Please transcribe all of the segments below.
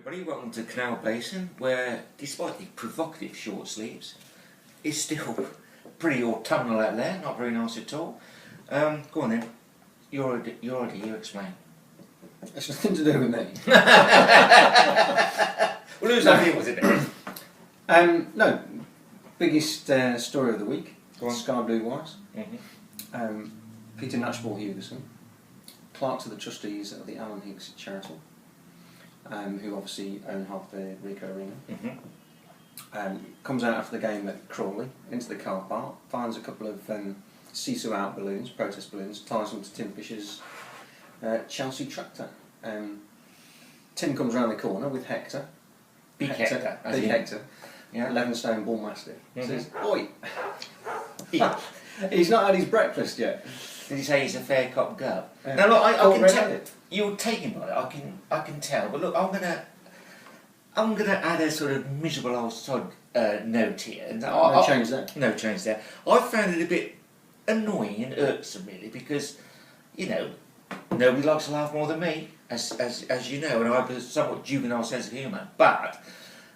everybody, welcome to Canal Basin, where despite the provocative short sleeves, it's still pretty autumnal out there, not very nice at all. Go on then, you explain. It's nothing to do with me. Well, whose idea was it then? No, biggest story of the week, Sky Blue wise. Peter Natchball Hewison, clerk to the trustees of the Alan Higgs charity, who obviously own half the Rico Arena. Comes out after the game at Crawley, into the car park, finds a couple of Seesaw out balloons, protest balloons, ties them to Tim Fisher's Chelsea tractor. Tim comes round the corner with Hector. Big Hector. Yeah. 11 stone bull mastiff. Says, "Oi!" He's not had his breakfast yet. Did he say he's a fair cop girl? Now look, I can tell it. you're taken by it. I can tell. But look, I'm gonna add a sort of miserable old sod note here. And No change there. No change there. I found it a bit annoying and irksome, really, because nobody likes to laugh more than me, as you know, and I have a somewhat juvenile sense of humour. But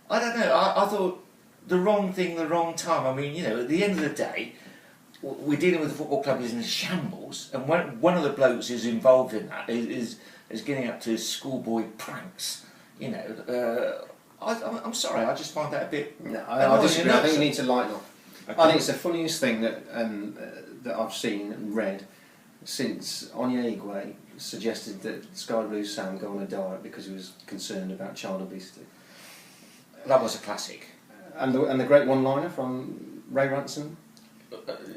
I don't know. I thought the wrong thing, the wrong time. I mean, at the end of the day, we're dealing with a football club is in shambles, and one of the blokes who's involved in that is getting up to schoolboy pranks. I'm sorry, I just find that a bit. No, I disagree. I think you need to lighten up. Okay. I think it's the funniest thing that I've seen and read since Onyeigwe suggested that Sky Blue Sam go on a diet because he was concerned about child obesity. That was a classic. And the great one-liner from Ray Ransom.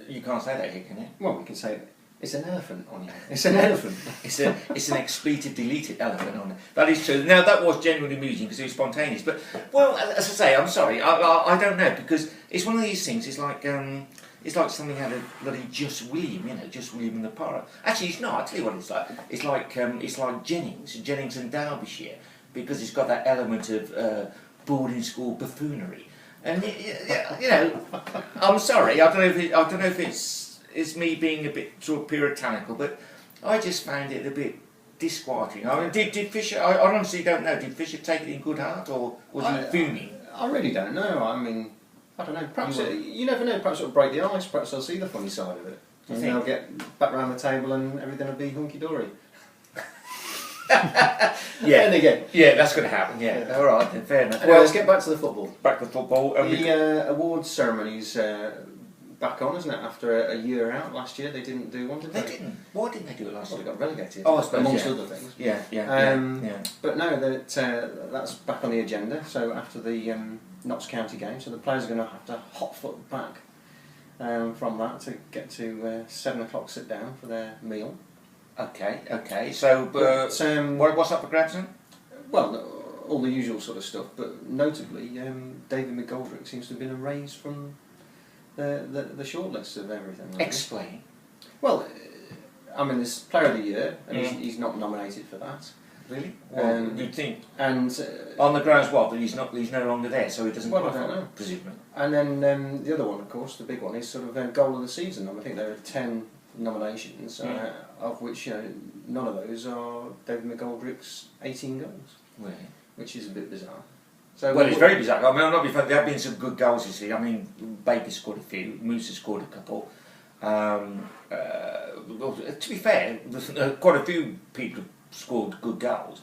You can't say that here, can you? Well, we can say it's an elephant on you. It's an elephant. It's an expletive deleted elephant on it. That is true. Now that was genuinely amusing because it was spontaneous. But well, as I say, I'm sorry. I don't know, because it's one of these things. It's like something out of bloody Just William, Just William and the Pirate. Actually, it's not. I tell you what it's like. It's like Jennings and Derbyshire, because it's got that element of boarding school buffoonery. And I'm sorry. I don't know if it's me being a bit sort of puritanical, but I just found it a bit disquieting. I mean, did Fisher? I honestly don't know. Did Fisher take it in good heart, or was he fuming? I really don't know. I mean, I don't know. Perhaps you never know. Perhaps it'll break the ice. Perhaps I'll see the funny side of it. And then I'll get back round the table and everything will be hunky dory. Yeah, and again. Yeah, that's going to happen. Yeah. All right, then, fair enough. Anyway, let's get back to the football. Back to football. The awards ceremony's back on, isn't it? After a year out last year, they didn't do one, did they? They didn't. Why didn't they do it last year? They got relegated. Oh, I suppose, amongst other things. Yeah. But no, that's back on the agenda. So after the Notts County game, so the players are going to have to hot foot back from that to get to 7 o'clock sit down for their meal. Okay. So, what's up for grabs then? Well, all the usual sort of stuff, but notably, David McGoldrick seems to have been erased from the shortlist of everything. Really. Explain. Well, I mean, this Player of the Year, and he's not nominated for that. Really? Well, you'd think. And on the grounds what? That he's no longer there, so he doesn't. Well, I don't know. Presumably. And then the other one, of course, the big one, is sort of goal of the season. I think there are 10 nominations, of which none of those are David McGoldrick's 18 goals. Really? Which is a bit bizarre. So well, it's very bizarre. I mean, I'm not being funny. There have been some good goals this year. I mean, Baker scored a few. Moose has scored a couple. Well, to be fair, quite a few people scored good goals.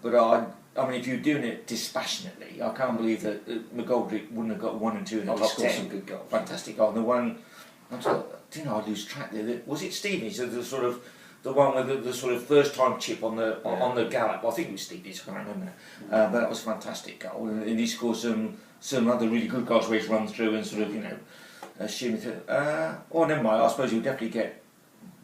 But I mean, if you're doing it dispassionately, I can't believe that McGoldrick wouldn't have got 1 and 2 in the top 10. Some good goals. Fantastic goal. And the one, I lose track there. Was it Stevie? So the one with the sort of first time chip on the gallop. I think it was Stevie's. I can't remember. But that was a fantastic goal. And he scored some other really good goals where he's run through and sort of shimmy through. Oh, never mind. I suppose he'll definitely get.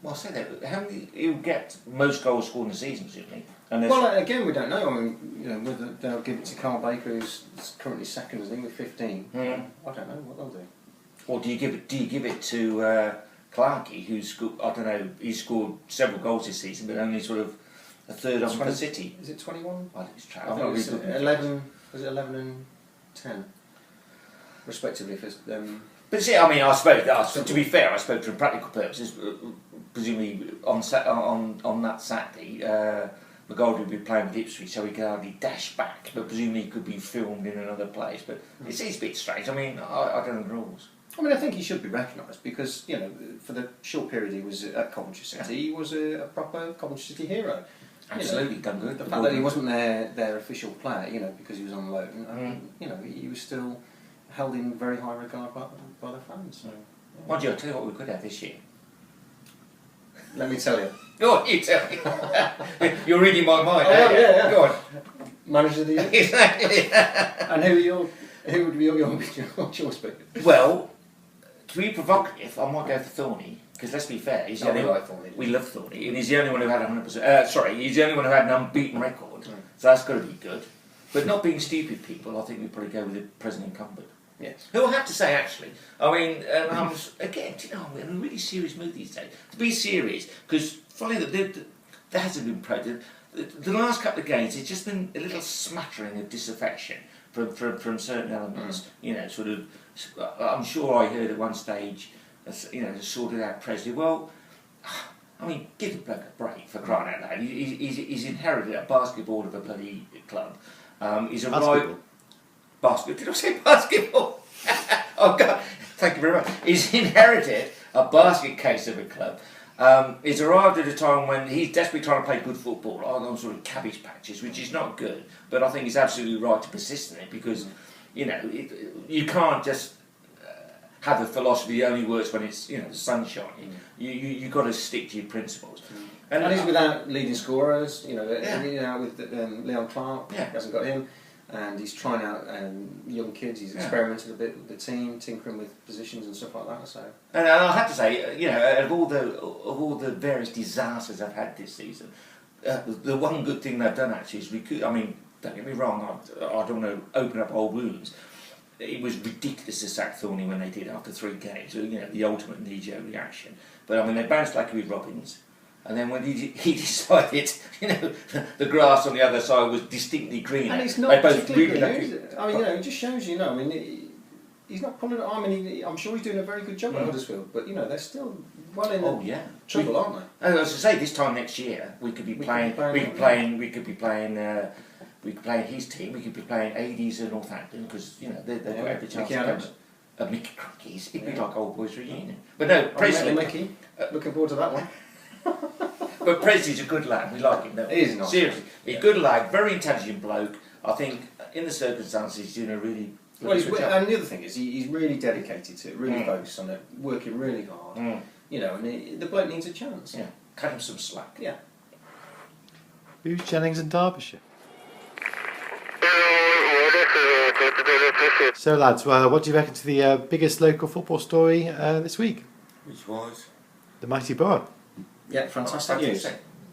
Well, I'll say that. How many he'll get most goals scored in the season, presumably? Well, again, we don't know. I mean, whether they'll give it to Carl Baker, who's currently second, I think, with 15. I don't know what they'll do. Or do you give it to Clarkey, who's he's scored several goals this season, but only sort of a third on for City. Is it 21? I think it's I think it's 11. Was it 11 and 10, respectively? But see, I mean, I spoke. To be fair, I spoke for practical purposes. Presumably on that Saturday, McGoldrick would be playing with Ipswich, so he could hardly dash back, but presumably he could be filmed in another place. But it's a bit strange. I mean, I don't know the rules. I mean, I think he should be recognised because, you know, for the short period he was at Coventry City, he was a proper Coventry City hero. Absolutely, you know, done good. The fact that he wasn't their official player, you know, because he was on loan, you know, he was still held in very high regard by the fans. So, yeah. Mind you, I'll tell you what we could have this year. Let me tell you. Go on, you tell me. You're reading my mind. Yeah. Go on. Manager of the year. Exactly. And who would be your choice be? Well, to be provocative, I might go for Thorny, because let's be fair, he's the only like Thorny. we love Thorny, and he's the only one who had 100%. He's the only one who had an unbeaten record, so that's got to be good. But not being stupid people, I think we'd probably go with the present incumbent. Yes. Who I have to say, actually, I mean, again, you know, I'm in a really serious mood these days. To be serious, because following there hasn't been protest. The last couple of games, it's just been a little smattering of disaffection from certain elements. You know, sort of. I'm sure I heard at one stage, you know, sorted out Presley. Well, I mean, give the bloke a break, for crying out loud. He's inherited a basketball of a bloody club. He's a right basketball. Did I say basketball? Oh God! Thank you very much. He's inherited a basket case of a club. He's arrived at a time when he's desperately trying to play good football on sort of cabbage patches, which is not good. But I think he's absolutely right to persist in it because, you know, you can't just have a philosophy that only works when it's, you know, the sun's shining. You've got to stick to your principles. And he's without leading scorers, you know, with Leon Clark, he hasn't got him. And he's trying out young kids. He's experimented a bit with the team, tinkering with positions and stuff like that. So, and I have to say, you know, of all the various disasters I've had this season, the one good thing they've done actually is I mean, don't get me wrong, I don't want to open up old wounds. It was ridiculous to sack Thorny when they did after 3 games. You know, the ultimate knee-jerk reaction. But I mean, they bounced back with Robbins. And then when he decided, you know, the grass on the other side was distinctly greener. And it's not particularly green, is it? I mean, you know, it just shows you, I mean, he's not pulling it. I mean, I'm sure he's doing a very good job at Huddersfield, but you know, they're still well in trouble, aren't they? As I was to say, this time next year we could be playing his team. We could be playing Hades and Northampton because you know they've got every chance to come. Mickey Crockies. It'd be like old boys reunion. But no, Presley. Mickey, looking forward to that one. But Presley's a good lad, we like him, don't we? He is nice. Seriously, he's a good lad, very intelligent bloke. I think in the circumstances he's doing a really good job. And the other thing is he's really dedicated to it, really focused on it, working really hard. You know, and the bloke needs a chance. Yeah, cut him some slack. Yeah. Who's Jennings in Derbyshire? So lads, what do you reckon to the biggest local football story this week? Which was? The mighty Boro. Yeah, fantastic news.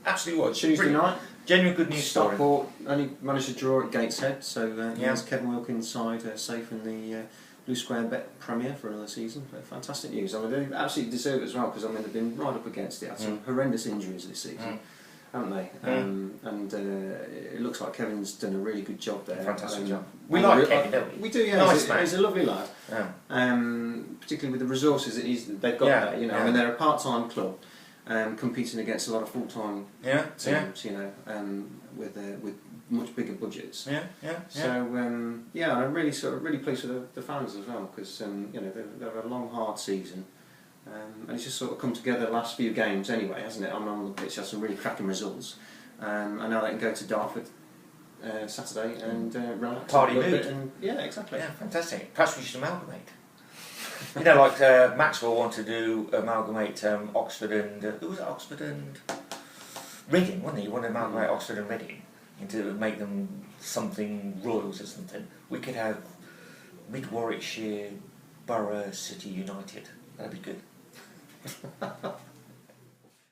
Absolutely was. Tuesday night. Genuine good news story. Stockport only managed to draw at Gateshead, so there's Kevin Wilkins' side safe in the Blue Square Bet Premier for another season. But fantastic news. I mean, they absolutely deserve it as well because I mean they've been right up against it. Had some horrendous injuries this season, haven't they? And it looks like Kevin's done a really good job there. Fantastic job. We like Kevin, don't we? We do, yeah. Nice he's a lovely lad. Yeah. Particularly with the resources that they've got there. You know, I mean they're a part-time club. Competing against a lot of full-time teams, you know, with much bigger budgets. So I'm really pleased with the fans as well because you know they've had a long, hard season, and it's just sort of come together the last few games anyway, hasn't it? On the pitch, had some really cracking results, and now they can go to Dartford Saturday and relax Party a little mood. bit. And, yeah, exactly. Yeah, fantastic. Perhaps we should amalgamate. You know, like Maxwell wanted to amalgamate Oxford and who was it? Oxford and Reading, wasn't he? He wanted to amalgamate Oxford and Reading into make them something Royals or something. We could have Mid Warwickshire Borough City United. That'd be good.